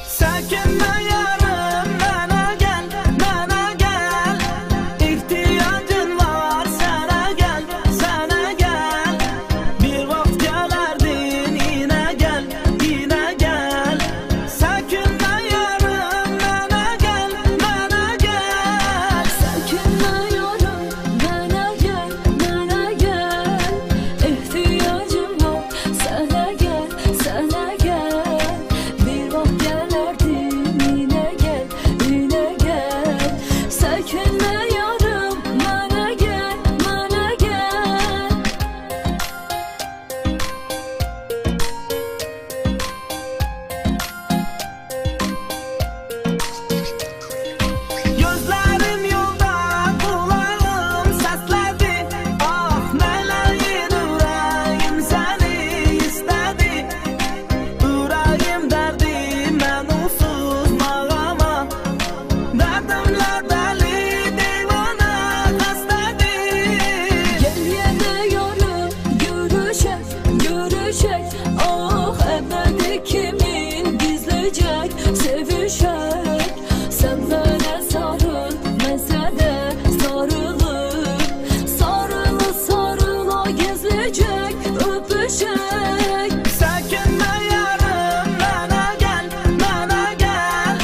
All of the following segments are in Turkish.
Sökünme yarım, bana gel, bana gel. İhtiyacın var, sana gel, sana gel. Bir vakit gelerdin, yine gel, yine gel. Sökünme yarım, bana gel, bana gel. Sökünme yarım, bana gel, bana gel. İhtiyacım var, sana gel, sana gel. Bir vakit gelerdin, yine gel, yine gel. Sökünme yarım, bana gel, bana gel. Gözlerim yolda, kulağım sesledi. Ah meleğin yüreğim seni istedi. Yüreğim derdim ben onsuz mağama. Derdimle deli divane hastedi. Gel yine yarım, görüşek, görüşek. Ah ebedi kimin gizleyecek, sevişek. Sen bana sarıl, mesele sarılıp. Sarılı sarıla gezecek, öpüşek. Sökünme yarım, bana gel, bana gel.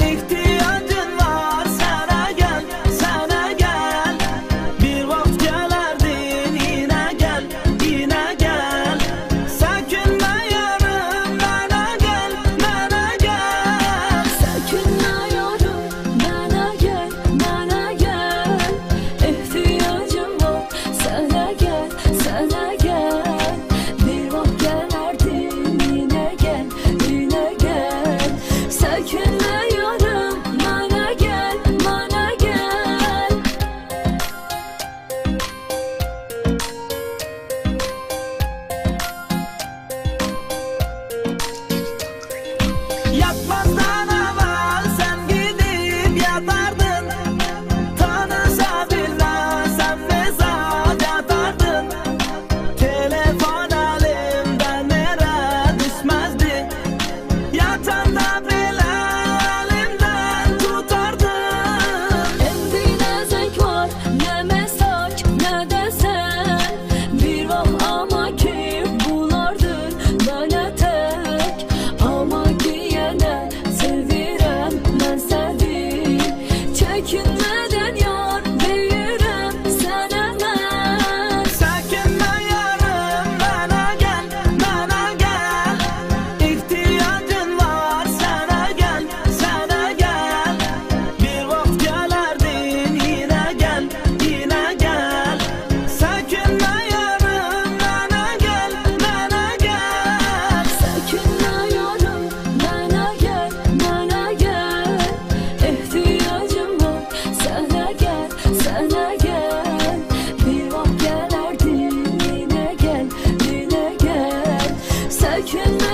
İhtiyacın var, sana gel, sana gel. Bir vakit gelerdin, yine gel, yine gel. Sökünme yarım, bana gel, bana gel. Sökünme yarım, bana gel, bana gel. İhtiyacım var, sana gel, sana gel. Bir vakit gelerdin, yine gel, yine gel. Sökünme yarım, bana gel, bana gel. Yatmazdan evvel sen gidip yatardın. Tanısa bilmezsem mesaj atardın. Telefon elimden yere düşmezdi. Yatanda bile elimden tutardın. Kendine zevk var, ne mesaj ne de sen. Bir vah ama ki bulardın bana tek. Ama ki yine sevirem ben seni. Çekinmeden yar veririm sana ben. Sökünme yarım, bana gel, bana gel. İhtiyacın var, sana gel, sana gel. Bir vakit gelerdin, yine gel, yine gel. Sökünme yarım, bana gel, bana gel. Sökünme yarım, bana gel, bana gel. İhtiyacım var, sana gel, sana gel. Bir vakit gelerdin, yine gel, yine gel. Sökünme